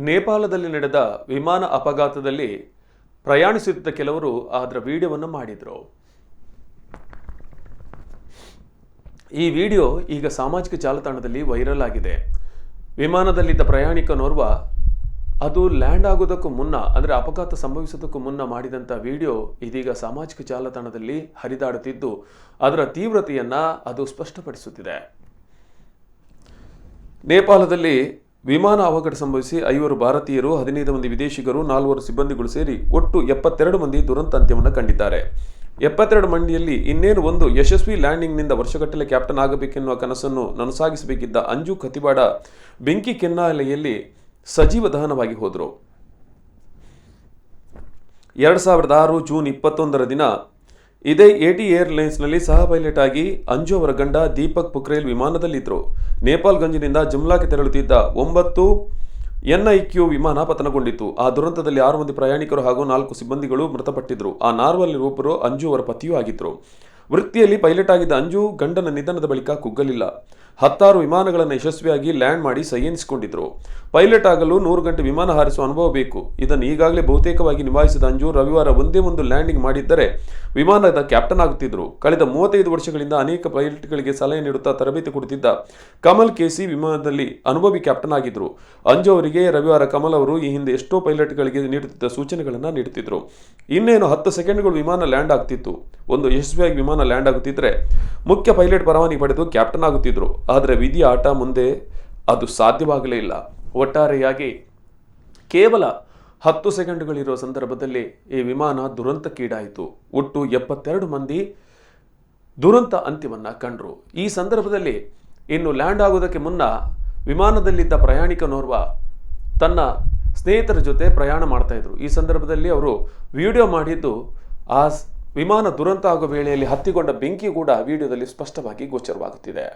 ನೇಪಾಳದಲ್ಲಿ ನಡೆದ ವಿಮಾನ ಅಪಘಾತದಲ್ಲಿ ಪ್ರಯಾಣಿಸುತ್ತಿದ್ದ ಕೆಲವರು ಅದರ ವಿಡಿಯೋವನ್ನು ಮಾಡಿದರು. ಈ ವಿಡಿಯೋ ಈಗ ಸಾಮಾಜಿಕ ಜಾಲತಾಣದಲ್ಲಿ ವೈರಲ್ ಆಗಿದೆ. ವಿಮಾನದಲ್ಲಿದ್ದ ಪ್ರಯಾಣಿಕನೋರ್ವ ಅದು ಲ್ಯಾಂಡ್ ಆಗೋದಕ್ಕೂ ಮುನ್ನ, ಅಂದರೆ ಅಪಘಾತ ಸಂಭವಿಸೋದಕ್ಕೂ ಮುನ್ನ ಮಾಡಿದಂಥ ವಿಡಿಯೋ ಇದೀಗ ಸಾಮಾಜಿಕ ಜಾಲತಾಣದಲ್ಲಿ ಹರಿದಾಡುತ್ತಿದ್ದು ಅದರ ತೀವ್ರತೆಯನ್ನು ಅದು ಸ್ಪಷ್ಟಪಡಿಸುತ್ತಿದೆ. ನೇಪಾಳದಲ್ಲಿ ವಿಮಾನ ಅವಘಡ ಸಂಭವಿಸಿ 5 ಭಾರತೀಯರು, 15 ಮಂದಿ ವಿದೇಶಿಗರು, 4 ಸಿಬ್ಬಂದಿಗಳು ಸೇರಿ ಒಟ್ಟು 72 ಮಂದಿ ದುರಂತ ಅಂತ್ಯವನ್ನು ಕಂಡಿದ್ದಾರೆ. 72 ಮಂದಿಯಲ್ಲಿ ಇನ್ನೇನು ಒಂದು ಯಶಸ್ವಿ ಲ್ಯಾಂಡಿಂಗ್ನಿಂದ ವರ್ಷಗಟ್ಟಲೆ ಕ್ಯಾಪ್ಟನ್ ಆಗಬೇಕೆನ್ನುವ ಕನಸನ್ನು ನನಸಾಗಿಸಬೇಕಿದ್ದ ಅಂಜು ಖತಿವಾಡ ಬೆಂಕಿ ಕೆನ್ನಾಲೆಯಲ್ಲಿ ಸಜೀವ ದಹನವಾಗಿ ಹೋದರು. 2006 ಜೂನ್ 21 ದಿನ ಇದೇ AT ಏರ್ಲೈನ್ಸ್ನಲ್ಲಿ ಸಹ ಪೈಲಟ್ ಆಗಿ ಅಂಜು ಅವರ ಗಂಡ ದೀಪಕ್ ಪುಕ್ರೇಲ್ ವಿಮಾನದಲ್ಲಿದ್ದರು. ನೇಪಾಲ್ಗಂಜ್ನಿಂದ ಜುಮ್ಲಾಕ್ಕೆ ತೆರಳುತ್ತಿದ್ದ 9 NIQ ವಿಮಾನ ಪತನಗೊಂಡಿತ್ತು. ಆ ದುರಂತದಲ್ಲಿ 6 ಮಂದಿ ಪ್ರಯಾಣಿಕರು ಹಾಗೂ 4 ಸಿಬ್ಬಂದಿಗಳು ಮೃತಪಟ್ಟಿದ್ದರು. ಆ 4ರಲ್ಲಿ ಒಬ್ಬರು ಅಂಜು ಅವರ ಪತಿಯೂ ಆಗಿದ್ದರು. ವೃತ್ತಿಯಲ್ಲಿ ಪೈಲಟ್ ಆಗಿದ್ದ ಅಂಜು ಗಂಡನ ನಿಧನದ ಬಳಿಕ ಕುಗ್ಗಲಿಲ್ಲ. 16 ವಿಮಾನಗಳನ್ನು ಯಶಸ್ವಿಯಾಗಿ ಲ್ಯಾಂಡ್ ಮಾಡಿ ಸೈ ಎನಿಸಿಕೊಂಡಿದ್ದರು. ಪೈಲಟ್ ಆಗಲು 100 ಗಂಟೆ ವಿಮಾನ ಹಾರಿಸುವ ಅನುಭವ ಬೇಕು. ಇದನ್ನು ಈಗಾಗಲೇ ಬಹುತೇಕವಾಗಿ ನಿಭಾಯಿಸಿದ ಅಂಜು ರವಿವಾರ ಒಂದೇ ಒಂದು ಲ್ಯಾಂಡಿಂಗ್ ಮಾಡಿದ್ದರೆ ವಿಮಾನದ ಕ್ಯಾಪ್ಟನ್ ಆಗುತ್ತಿದ್ದರು. ಕಳೆದ 35 ವರ್ಷಗಳಿಂದ ಅನೇಕ ಪೈಲಟ್ಗಳಿಗೆ ಸಲಹೆ ನೀಡುತ್ತಾ ತರಬೇತಿ ಕೊಡುತ್ತಿದ್ದ ಕಮಲ್ KC ವಿಮಾನದಲ್ಲಿ ಅನುಭವಿ ಕ್ಯಾಪ್ಟನ್ ಆಗಿದ್ದರು. ಅಂಜು ಅವರಿಗೆ ರವಿವಾರ ಕಮಲ್ ಅವರು ಈ ಹಿಂದೆ ಎಷ್ಟೋ ಪೈಲಟ್ಗಳಿಗೆ ನೀಡುತ್ತಿದ್ದ ಸೂಚನೆಗಳನ್ನು ನೀಡುತ್ತಿದ್ದರು. ಇನ್ನೇನು 10 ಸೆಕೆಂಡ್ಗಳು ವಿಮಾನ ಲ್ಯಾಂಡ್ ಆಗ್ತಿತ್ತು. ಒಂದು ಯಶಸ್ವಿಯಾಗಿ ವಿಮಾನ ಲ್ಯಾಂಡ್ ಆಗುತ್ತಿದ್ದರೆ ಮುಖ್ಯ ಪೈಲಟ್ ಪರವಾನಗಿ ಪಡೆದು ಕ್ಯಾಪ್ಟನ್ ಆಗುತ್ತಿದ್ದರು. ಆದರೆ ವಿಧಿಯ ಆಟ ಮುಂದೆ ಅದು ಸಾಧ್ಯವಾಗಲೇ ಇಲ್ಲ. ಒಟ್ಟಾರೆಯಾಗಿ ಕೇವಲ 10 ಸೆಕೆಂಡ್ಗಳಿರುವ ಸಂದರ್ಭದಲ್ಲಿ ಈ ವಿಮಾನ ದುರಂತಕ್ಕೀಡಾಯಿತು. ಒಟ್ಟು 72 ಮಂದಿ ದುರಂತ ಅಂತ್ಯವನ್ನು ಕಂಡರು. ಈ ಸಂದರ್ಭದಲ್ಲಿ ಇನ್ನು ಲ್ಯಾಂಡ್ ಆಗೋದಕ್ಕೆ ಮುನ್ನ ವಿಮಾನದಲ್ಲಿದ್ದ ಪ್ರಯಾಣಿಕನೋರ್ವ ತನ್ನ ಸ್ನೇಹಿತರ ಜೊತೆ ಪ್ರಯಾಣ ಮಾಡ್ತಾ ಇದ್ರು. ಈ ಸಂದರ್ಭದಲ್ಲಿ ಅವರು ವಿಡಿಯೋ ಮಾಡಿದ್ದು ಆ ವಿಮಾನ ದುರಂತ ಆಗೋ ವೇಳೆಯಲ್ಲಿ ಹತ್ತಿಕೊಂಡ ಬೆಂಕಿ ಕೂಡ ವಿಡಿಯೋದಲ್ಲಿ ಸ್ಪಷ್ಟವಾಗಿ ಗೋಚರವಾಗುತ್ತಿದೆ.